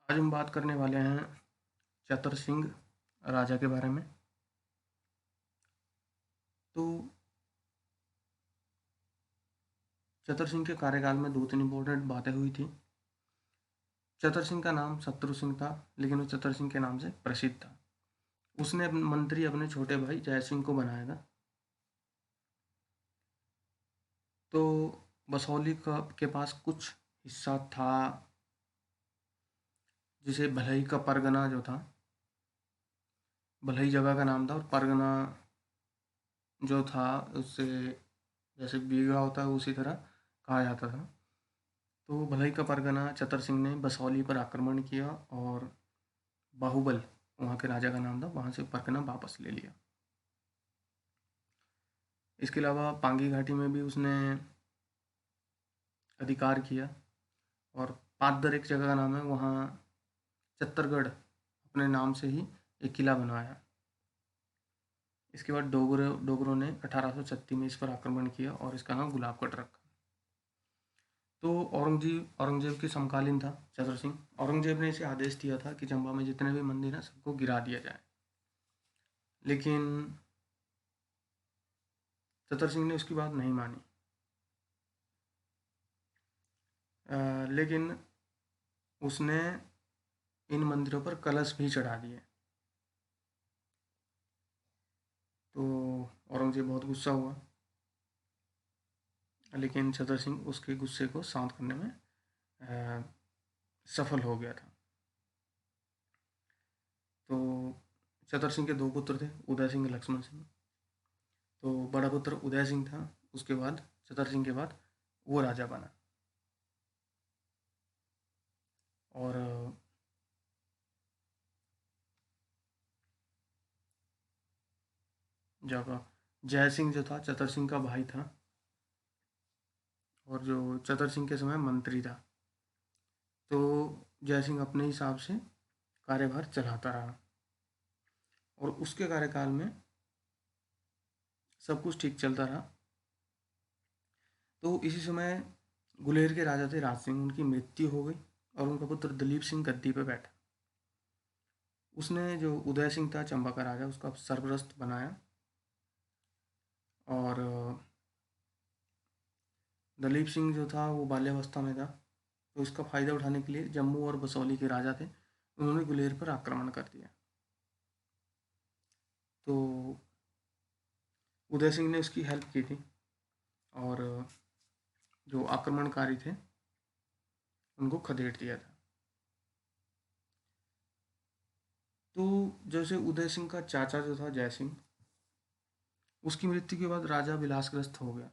आज हम बात करने वाले हैं चतर सिंह राजा के बारे में। तो चतर सिंह के कार्यकाल में दो तीन इम्पोर्टेंट बातें हुई थी। चतर सिंह का नाम शत्रु सिंह था, लेकिन वो चतर सिंह के नाम से प्रसिद्ध था। उसने मंत्री अपने छोटे भाई जय सिंह को बनाया था। तो बसौली के पास कुछ हिस्सा था, जिसे भलई का परगना जो था, भलई जगह का नाम था, और परगना जो था उससे जैसे बीघा होता है उसी तरह कहा जाता था। तो भलई का परगना चतर सिंह ने बसौली पर आक्रमण किया और बाहुबल वहाँ के राजा का नाम था, वहाँ से परगना वापस ले लिया। इसके अलावा पांगी घाटी में भी उसने अधिकार किया, और पादर एक जगह का नाम है, वहाँ चित्तरगढ़ अपने नाम से ही एक किला बनवाया। इसके बाद डोगरों ने 1836 में इस पर आक्रमण किया और इसका नाम गुलाबगढ़ रखा। तो औरंगजेब के समकालीन था चतर सिंह। औरंगजेब ने इसे आदेश दिया था कि चंबा में जितने भी मंदिर हैं सबको गिरा दिया जाए, लेकिन चतर सिंह ने उसकी बात नहीं मानी। लेकिन उसने इन मंदिरों पर कलश भी चढ़ा दिए। तो औरंगजेब बहुत गुस्सा हुआ, लेकिन चतर सिंह उसके गुस्से को शांत करने में अ, सफल हो गया था। तो चतर सिंह के दो पुत्र थे, उदय सिंह, लक्ष्मण सिंह। तो बड़ा पुत्र उदय सिंह था, उसके बाद चतर सिंह के बाद वो राजा बना। और जब जय सिंह जो था चतर सिंह का भाई था, और जो चतर सिंह के समय मंत्री था, तो जय सिंह अपने हिसाब से कार्यभार चलाता रहा, और उसके कार्यकाल में सब कुछ ठीक चलता रहा। तो इसी समय गुलेर के राजा थे राज सिंह, उनकी मृत्यु हो गई और उनका पुत्र दलीप सिंह गद्दी पर बैठा। उसने जो उदय सिंह था चंबा का राजा, उसका सरपरस्त बनाया, और दलीप सिंह जो था वो बाल्यावस्था में था। तो इसका फ़ायदा उठाने के लिए जम्मू और बसौली के राजा थे, उन्होंने गुलेर पर आक्रमण कर दिया। तो उदय सिंह ने उसकी हेल्प की थी, और जो आक्रमणकारी थे उनको खदेड़ दिया था। तो जैसे उदय सिंह का चाचा जो था जय सिंह, उसकी मृत्यु के बाद राजा विलासग्रस्त हो गया,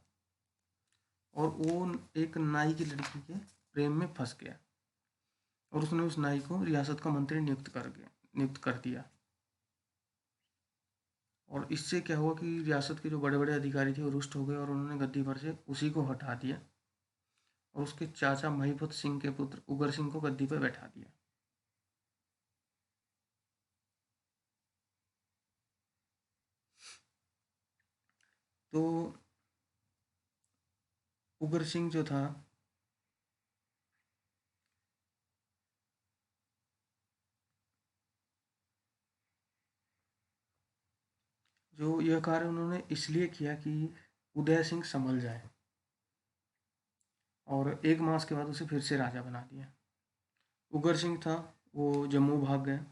और वो एक नाई की लड़की के प्रेम में फंस गया, और उसने उस नाई को रियासत का मंत्री नियुक्त कर दिया। और इससे क्या हुआ कि रियासत के जो बड़े बड़े अधिकारी थे वो रुष्ट हो गए, और उन्होंने गद्दी पर से उसी को हटा दिया, और उसके चाचा महिपत सिंह के पुत्र उगर सिंह को गद्दी पर बैठा दिया। तो उगर सिंह जो था, जो यह कार्य उन्होंने इसलिए किया कि उदय सिंह संभल जाए, और एक मास के बाद उसे फिर से राजा बना दिया। उगर सिंह था, वो जम्मू भाग गया,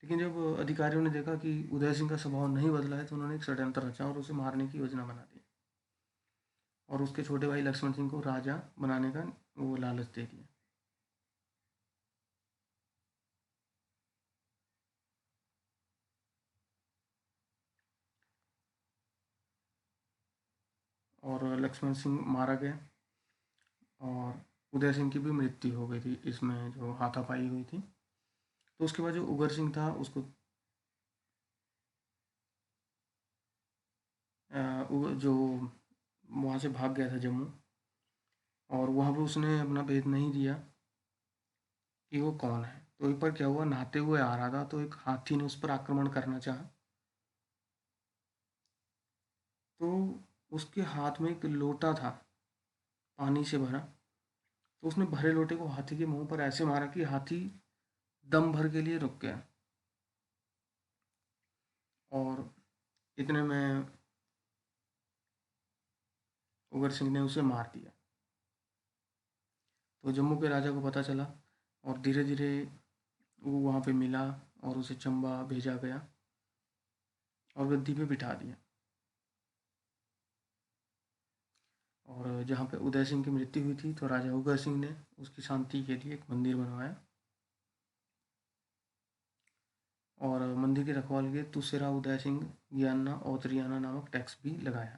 लेकिन जब अधिकारियों ने देखा कि उदय सिंह का स्वभाव नहीं बदला है, तो उन्होंने एक षड्यंत्र रचा और उसे मारने की योजना बना दी, और उसके छोटे भाई लक्ष्मण सिंह को राजा बनाने का वो लालच दे दिया। और लक्ष्मण सिंह मारा गया, और उदय सिंह की भी मृत्यु हो गई थी इसमें, जो हाथापाई हुई थी। तो उसके बाद जो उगर सिंह था उसको जो वहाँ से भाग गया था जम्मू, और वहाँ पे उसने अपना भेद नहीं दिया कि वो कौन है। तो एक बार क्या हुआ, नहाते हुए आ रहा था, तो एक हाथी ने उस पर आक्रमण करना चाहा। तो उसके हाथ में एक लोटा था पानी से भरा, तो उसने भरे लोटे को हाथी के मुंह पर ऐसे मारा कि हाथी दम भर के लिए रुक गया। और इतने में उगर सिंह ने उसे मार दिया। तो जम्मू के राजा को पता चला और धीरे धीरे वो वहाँ पे मिला और उसे चंबा भेजा गया और गद्दी पे बिठा दिया। और जहाँ पे उदय सिंह की मृत्यु हुई थी तो राजा उगर सिंह ने उसकी शांति के लिए एक मंदिर बनवाया और मंदिर की रखवाली के तुसेरा उदय सिंह ज्ञाना औतरियाना नामक टैक्स भी लगाया।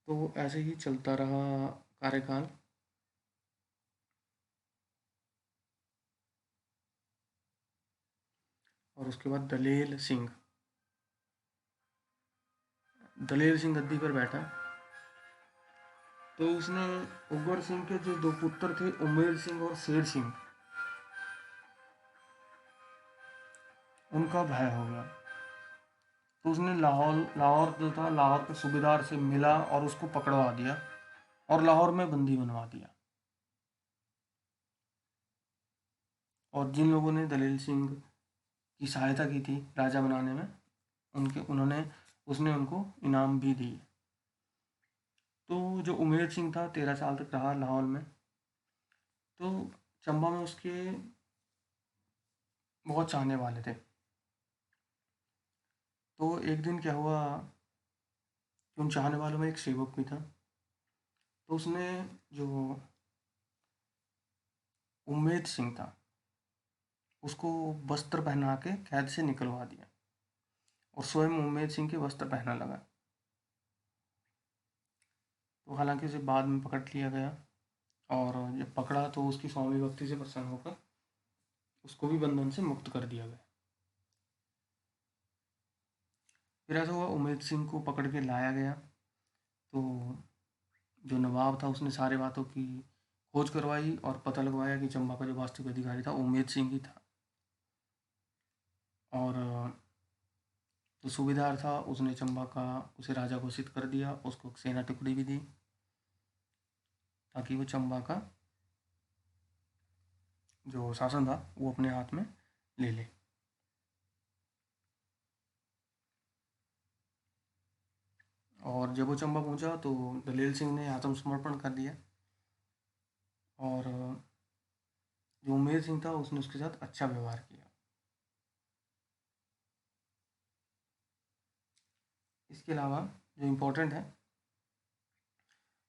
तो ऐसे ही चलता रहा कार्यकाल। और उसके बाद दलेल सिंह गद्दी पर बैठा। तो उसने उगर सिंह के जो दो पुत्र थे उमेर सिंह और शेर सिंह, उनका भय हो गया। तो उसने लाहौर जो था, लाहौर के सूबेदार से मिला और उसको पकड़वा दिया और लाहौर में बंदी बनवा दिया। और जिन लोगों ने दलेल सिंह की सहायता की थी राजा बनाने में, उसने उनको इनाम भी दिए। तो जो उमेर सिंह था 13 साल तक रहा लाहौर में। तो चंबा में उसके बहुत चाहने वाले थे। तो एक दिन क्या हुआ कि उन चाहने वालों में एक सेवक भी था। तो उसने जो उमेद सिंह था उसको वस्त्र पहना के कैद से निकलवा दिया और स्वयं उमेद सिंह के वस्त्र पहनने लगा। तो हालांकि उसे बाद में पकड़ लिया गया और जब पकड़ा तो उसकी स्वामी भक्ति से प्रसन्न होकर उसको भी बंधन से मुक्त कर दिया गया। फिर ऐसा हुआ उमेद सिंह को पकड़ के लाया गया। तो जो नवाब था उसने सारे बातों की खोज करवाई और पता लगवाया कि चंबा का जो वास्तविक अधिकारी था उमेद सिंह ही था। और जो सूबेदार था उसने चंबा का उसे राजा घोषित कर दिया, उसको सेना टुकड़ी भी दी ताकि वो चंबा का जो शासन था वो अपने हाथ में ले ले। और जब वो चंबा पहुंचा तो दलेल सिंह ने आत्मसमर्पण कर दिया और जो उमेर सिंह था उसने उसके साथ अच्छा व्यवहार किया। इसके अलावा जो इम्पोर्टेंट है,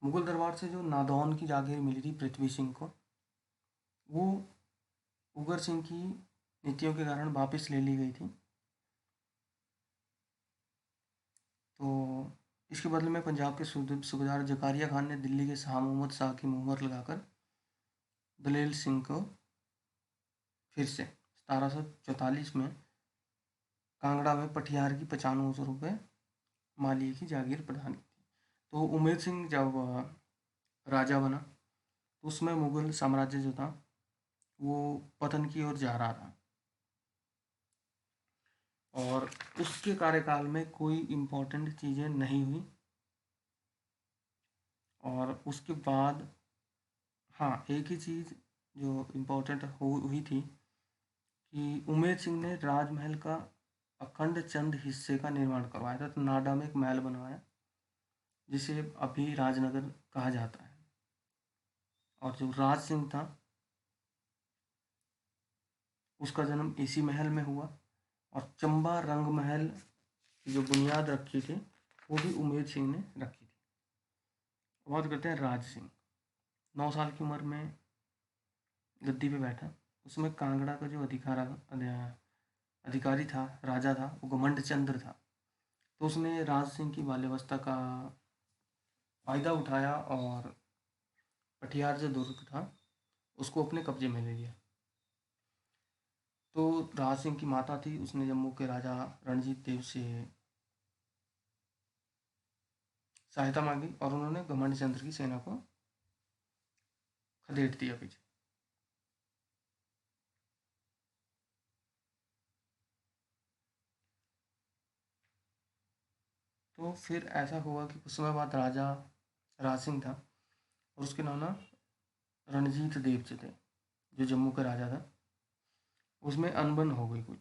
मुगल दरबार से जो नादौन की जागीर मिली थी पृथ्वी सिंह को, वो उगर सिंह की नीतियों के कारण वापस ले ली गई थी। तो इसके बदले में पंजाब के सूबेदार जकारिया खान ने दिल्ली के शाह मोहम्मद शाह की मुहर लगाकर दलेल सिंह को फिर से 1744 में कांगड़ा में पटियार की 9500 रुपये मालिये की जागीर प्रदान की थी। तो उमेर सिंह जब राजा बना तो उसमें मुगल साम्राज्य जो था वो पतन की ओर जा रहा था और उसके कार्यकाल में कोई इम्पोर्टेंट चीज़ें नहीं हुई। और उसके बाद हाँ, एक ही चीज़ जो इम्पोर्टेंट हुई थी कि उमेर सिंह ने राजमहल का अखंड चंद हिस्से का निर्माण करवाया था। तो नाडा में एक महल बनवाया जिसे अभी राजनगर कहा जाता है। और जो राज सिंह था उसका जन्म इसी महल में हुआ और चंबा रंग महल की जो बुनियाद रखी थी वो भी उमेर सिंह ने रखी थी। बात करते हैं राज सिंह। 9 साल की उम्र में गद्दी पे बैठा। उसमें कांगड़ा का जो अधिकारी था, राजा था, वो घमंड चंद्र था। तो उसने राज सिंह की बाल्यावस्था का फायदा उठाया और पटियार जो दुर्ग था उसको अपने कब्जे में ले लिया। तो राज सिंह की माता थी, उसने जम्मू के राजा रणजीत देव से सहायता मांगी और उन्होंने घमंड चंद्र की सेना को खदेड़ दिया पीछे। तो फिर ऐसा हुआ कि कुछ समय बाद राजा राज सिंह था और उसके नाना रणजीत देव जी थे, जो जम्मू का राजा था, उसमें अनबन हो गई कुछ।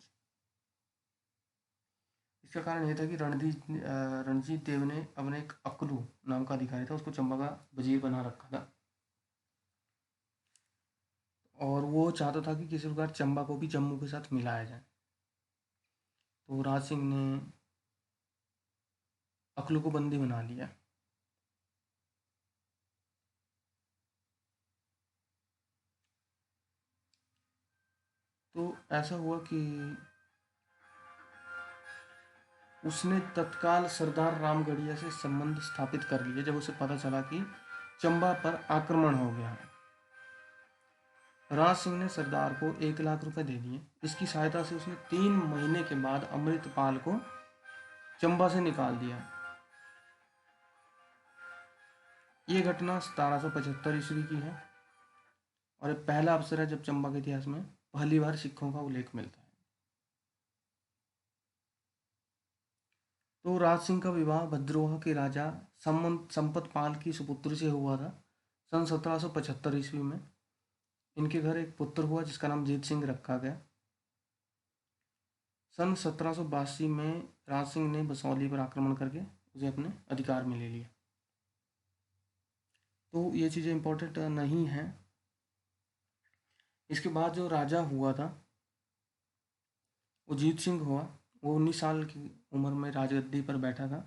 इसका कारण ये था कि रणजीत देव ने अपने एक अकलू नाम का अधिकारी था, उसको चंबा का वजीर बना रखा था और वो चाहता था कि किसी प्रकार चंबा को भी जम्मू के साथ मिलाया जाए। तो राज सिंह ने अकलू को बंदी बना लिया। तो ऐसा हुआ कि उसने तत्काल सरदार रामगढ़िया से संबंध स्थापित कर लिए जब उसे पता चला कि चंबा पर आक्रमण हो गया है। राज सिंह ने सरदार को 1 लाख रुपए दे दिए। इसकी सहायता से उसने 3 महीने के बाद अमृतपाल को चंबा से निकाल दिया। ये घटना 1775 ईस्वी की है और ये पहला अवसर है जब चंबा के इतिहास में पहली बार सिखों का उल्लेख मिलता है। तो राज सिंह का विवाह भद्रोह के राजा संपत पाल की सुपुत्री से हुआ था सन 1775 ईस्वी में। इनके घर एक पुत्र हुआ जिसका नाम जीत सिंह रखा गया। सन 1782 में राज सिंह ने बसौली पर आक्रमण करके उसे अपने अधिकार में ले लिया। तो ये चीज़ें इम्पोर्टेंट नहीं हैं। इसके बाद जो राजा हुआ था वो जीत सिंह हुआ। वो 19 साल की उम्र में राजगद्दी पर बैठा था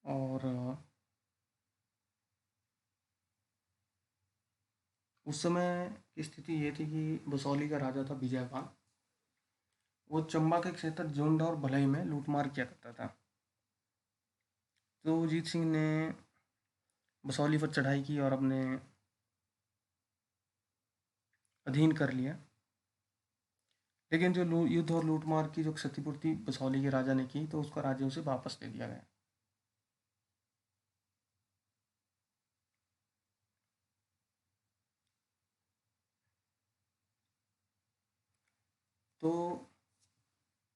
और उस समय की स्थिति ये थी कि बसौली का राजा था विजयपाल। वो चंबा के क्षेत्र झुंड और भलई में लूटमार किया करता था। तो जीत सिंह ने बसौली पर चढ़ाई की और अपने अधीन कर लिया। लेकिन जो युद्ध और लूटमार की जो क्षतिपूर्ति बसौली के राजा ने की तो उसका राज्य उसे वापस दे दिया गया। तो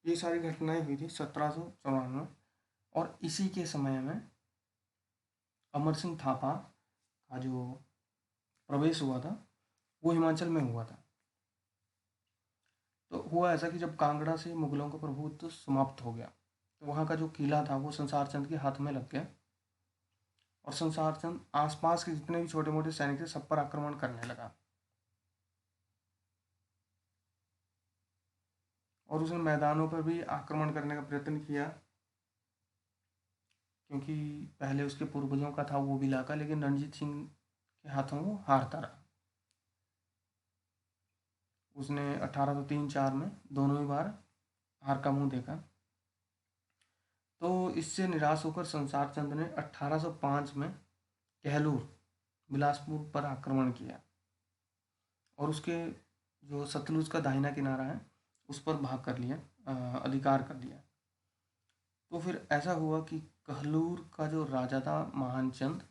ये सारी घटनाएं हुई थी 1794 और इसी के समय में अमर सिंह थापा का जो प्रवेश हुआ था वो हिमाचल में हुआ था। तो हुआ ऐसा कि जब कांगड़ा से मुगलों का प्रभुत्व समाप्त हो गया तो वहाँ का जो किला था वो संसार चंद के हाथ में लग गया और संसार चंद आसपास के जितने भी छोटे मोटे सैनिक थे सब पर आक्रमण करने लगा और उसने मैदानों पर भी आक्रमण करने का प्रयत्न किया क्योंकि पहले उसके पूर्वजों का था वो भी इलाका, लेकिन रणजीत सिंह के हाथों वो हारता रहा। उसने 1803-4 में दोनों ही बार हार का मुंह देखा। तो इससे निराश होकर संसार चंद ने 1805 में कहलूर बिलासपुर पर आक्रमण किया और उसके जो सतलुज का दाहिना किनारा है उस पर भाग कर लिया, अधिकार कर लिया। तो फिर ऐसा हुआ कि कहलूर का जो राजा था महान चंद,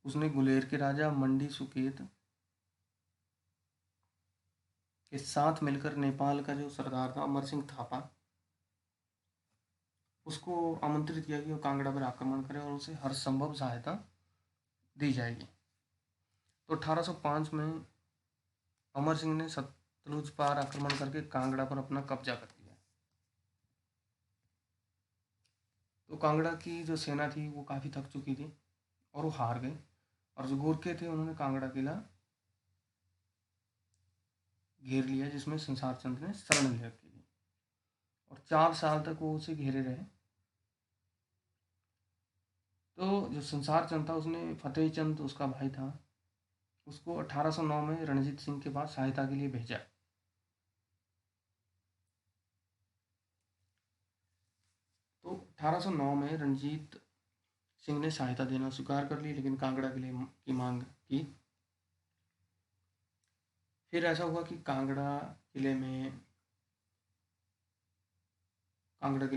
उसने गुलेर के राजा मंडी सुकेत के साथ मिलकर नेपाल का जो सरदार था अमर सिंह थापा उसको आमंत्रित किया कि वो कांगड़ा पर आक्रमण करे और उसे हर संभव सहायता दी जाएगी। तो 1805 में अमर सिंह ने सतलुज पार आक्रमण करके कांगड़ा पर अपना कब्जा कर लिया। तो कांगड़ा की जो सेना थी वो काफ़ी थक चुकी थी और वो हार गई और जो गोरखे थे उन्होंने कांगड़ा किला घेर लिया जिसमें संसार चंद ने शरण ले रखी थी और 4 साल तक वो उसे घेरे रहे। तो जो संसार चंद था उसने फतेह चंद उसका भाई था उसको 1809 में रणजीत सिंह के पास सहायता के लिए भेजा। तो 1809 में रणजीत सिंह ने सहायता देना स्वीकार कर ली लेकिन कांगड़ा किले की मांग की। फिर ऐसा हुआ कि कांगड़ा किले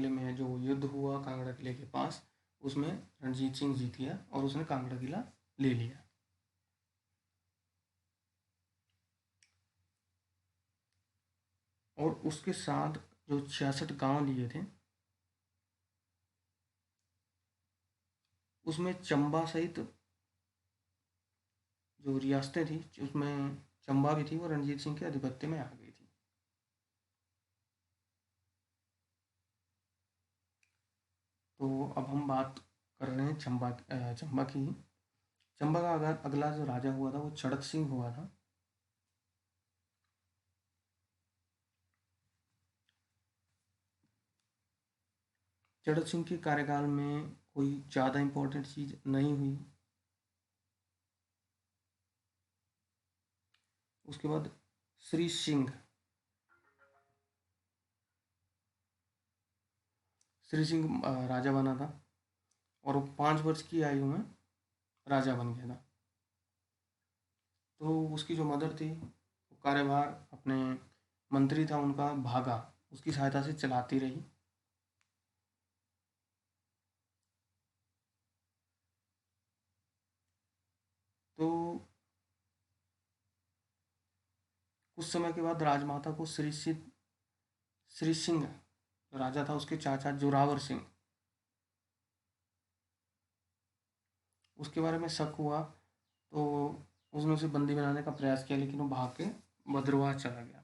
में जो युद्ध हुआ कांगड़ा किले के पास उसमें रणजीत सिंह जीत गया और उसने कांगड़ा किला ले लिया। और उसके साथ जो 66 गांव लिए थे, उसमें चंबा सहित जो रियासतें थी उसमें चंबा भी थी, वो रणजीत सिंह के आधिपत्य में आ गई थी। तो अब हम बात कर रहे हैं चंबा की। चंबा का अगला जो राजा हुआ था वो चड़क सिंह हुआ था। चड़क सिंह के कार्यकाल में कोई ज़्यादा इम्पोर्टेंट चीज़ नहीं हुई। उसके बाद श्री सिंह राजा बना था, और वो 5 वर्ष की आयु में राजा बन गया था। तो उसकी जो मदर थी वो कार्यभार अपने मंत्री था उनका भागा, उसकी सहायता से चलाती रही। तो कुछ समय के बाद राजमाता को श्री सिंह जो राजा था उसके चाचा जोरावर सिंह, उसके बारे में शक हुआ, तो उसने उसे बंदी बनाने का प्रयास किया, लेकिन वो भाग के भद्रवाह चला गया।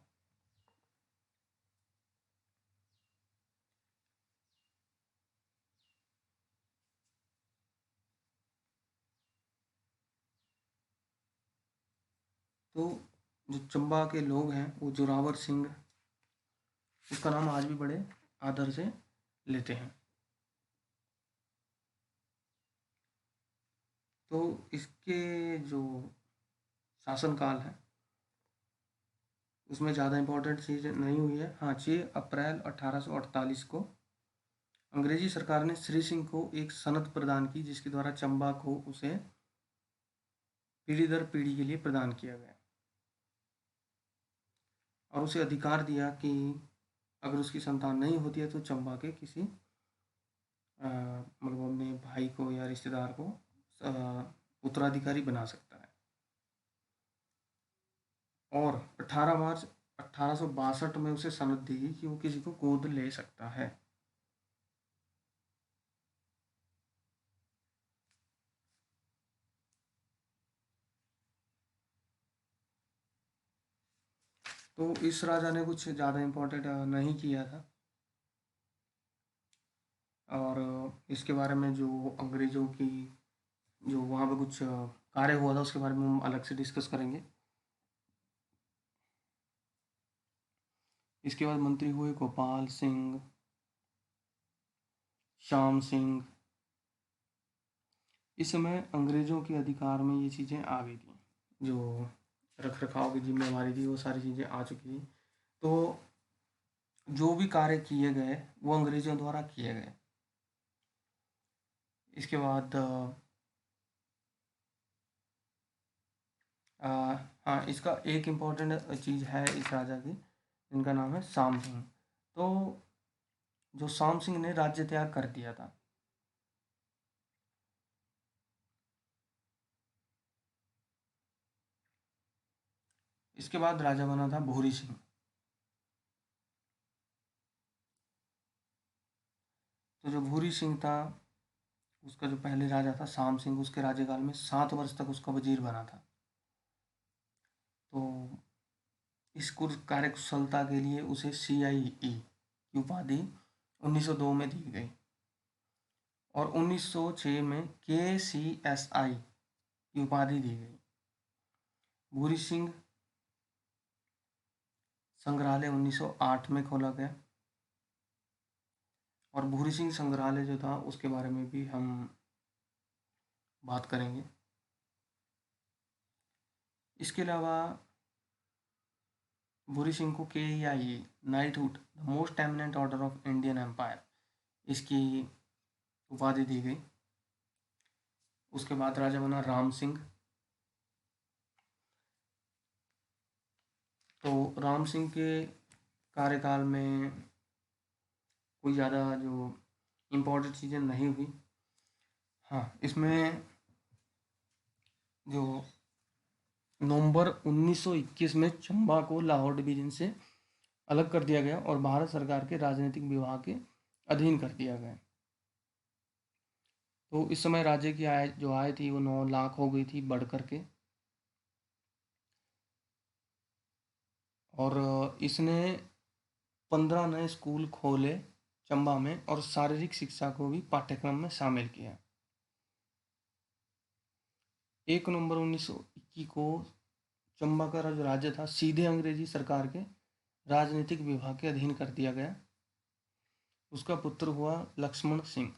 तो जो चंबा के लोग हैं वो जोरावर सिंह, उसका नाम आज भी बड़े आदर से लेते हैं। तो इसके जो शासनकाल है उसमें ज़्यादा इम्पोर्टेंट चीज़ नहीं हुई है। हाँ, 6 अप्रैल 1848 को अंग्रेजी सरकार ने श्री सिंह को एक सनद प्रदान की, जिसके द्वारा चंबा को उसे पीढ़ी दर पीढ़ी के लिए प्रदान किया गया, और उसे अधिकार दिया कि अगर उसकी संतान नहीं होती है तो चंबा के किसी मतलब अपने भाई को या रिश्तेदार को उत्तराधिकारी बना सकता है। और 18 मार्च 1862 में उसे सनद दी गई कि वो किसी को गोद ले सकता है। तो इस राजा ने कुछ ज़्यादा इम्पोर्टेंट नहीं किया था, और इसके बारे में जो अंग्रेज़ों की जो वहाँ पे कुछ कार्य हुआ था उसके बारे में हम अलग से डिस्कस करेंगे। इसके बाद मंत्री हुए गोपाल सिंह, श्याम सिंह। इस समय अंग्रेज़ों के अधिकार में ये चीज़ें आ गई थी, जो रख रखाव की जिम्मेवारी थी वो सारी चीज़ें आ चुकी थी। तो जो भी कार्य किए गए वो अंग्रेज़ों द्वारा किए गए। इसके बाद हाँ, इसका एक इम्पॉर्टेंट चीज़ है इस राजा की, जिनका नाम है शाम सिंह। तो जो शाम सिंह ने राज्य त्याग कर दिया था। इसके बाद राजा बना था भूरी सिंह। तो जो भूरी सिंह था उसका जो पहले राजा था शाम सिंह, उसके राज्यकाल में 7 वर्ष तक उसका वजीर बना था। तो इस कार्यकुशलता के लिए उसे CIE की उपाधि 1902 में दी गई, और 1906 में KCSI की उपाधि दी गई। भूरी सिंह संग्रहालय 1908 में खोला गया, और भूरी सिंह संग्रहालय जो था उसके बारे में भी हम बात करेंगे। इसके अलावा भूरी सिंह को KEIE knighthood the most eminent order of Indian empire इसकी उपाधि दी गई। उसके बाद राजा बना राम सिंह। तो राम सिंह के कार्यकाल में कोई ज़्यादा जो इम्पोर्टेंट चीज़ें नहीं हुई। हाँ, इसमें जो नवंबर 1921 में चंबा को लाहौर डिवीज़न से अलग कर दिया गया और भारत सरकार के राजनीतिक विभाग के अधीन कर दिया गया। तो इस समय राज्य की आय थी वो 9 लाख हो गई थी बढ़ करके। और इसने 15 नए स्कूल खोले चंबा में और शारीरिक शिक्षा को भी पाठ्यक्रम में शामिल किया। 1 नवंबर 1921 को चंबा का जो राज्य था सीधे अंग्रेजी सरकार के राजनीतिक विभाग के अधीन कर दिया गया। उसका पुत्र हुआ लक्ष्मण सिंह।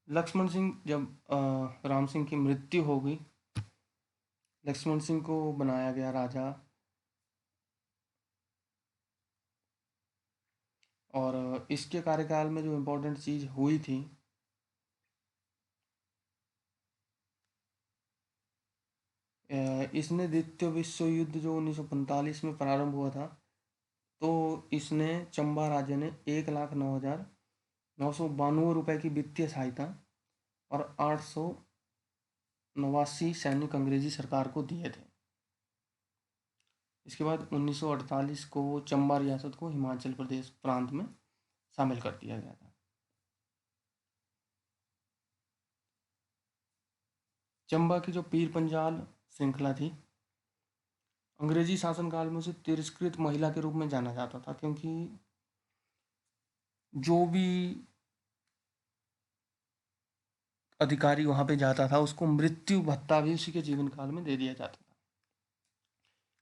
लक्ष्मण सिंह जब राम सिंह की मृत्यु हो गई, लक्ष्मण सिंह को बनाया गया राजा। और इसके कार्यकाल में जो इम्पोर्टेंट चीज़ हुई थी, इसने द्वितीय विश्व युद्ध जो 1945 में प्रारंभ हुआ था, तो इसने चंबा राज्य ने 1,09,992 रुपये की वित्तीय सहायता और 889 सैनिक अंग्रेजी सरकार को दिए थे। इसके बाद 1948 को चंबा रियासत को हिमाचल प्रदेश प्रांत में शामिल कर दिया गया था। चंबा की जो पीर पंजाल श्रृंखला थी, अंग्रेजी शासनकाल में उसे तिरस्कृत महिला के रूप में जाना जाता था, क्योंकि जो भी अधिकारी वहाँ पे जाता था उसको मृत्यु भत्ता भी उसी के जीवन काल में दे दिया जाता था,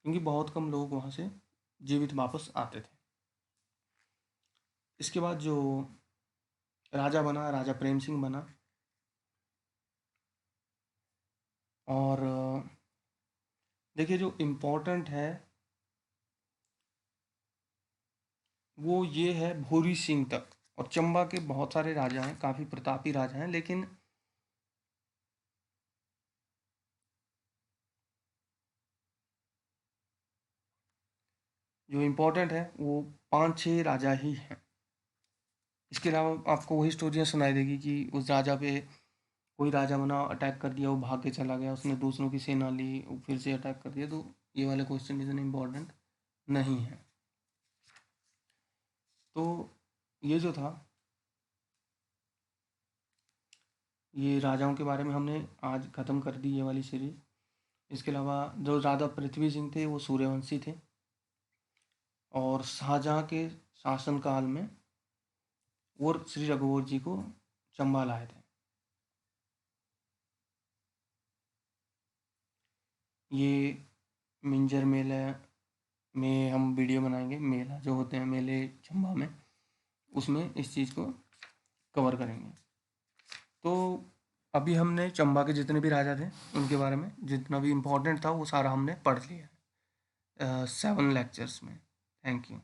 क्योंकि बहुत कम लोग वहाँ से जीवित वापस आते थे। इसके बाद जो राजा बना, राजा प्रेम सिंह बना। और देखिए जो इम्पोर्टेंट है वो ये है भूरी सिंह तक। और चंबा के बहुत सारे राजा हैं, काफ़ी प्रतापी राजा हैं, लेकिन जो इम्पोर्टेंट है वो 5-6 राजा ही हैं। इसके अलावा आपको वही स्टोरियाँ सुनाई देगी कि उस राजा पे कोई राजा बना, अटैक कर दिया, वो भाग के चला गया, उसने दूसरों की सेना ली, वो फिर से अटैक कर दिया। तो ये वाले क्वेश्चन इतने इम्पोर्टेंट नहीं है। तो ये जो था, ये राजाओं के बारे में हमने आज ख़त्म कर दी ये वाली सीरीज। इसके अलावा जो राजा पृथ्वी सिंह थे वो सूर्यवंशी थे, और शाहजहाँ के शासनकाल में वो श्री रघुवर जी को चंबा लाए थे। ये मिंजर मेला में हम वीडियो बनाएंगे, मेला जो होते हैं मेले चंबा में, उसमें इस चीज़ को कवर करेंगे। तो अभी हमने चंबा के जितने भी राजा थे उनके बारे में जितना भी इम्पोर्टेंट था वो सारा हमने पढ़ लिया 7 लेक्चर्स में। Thank you.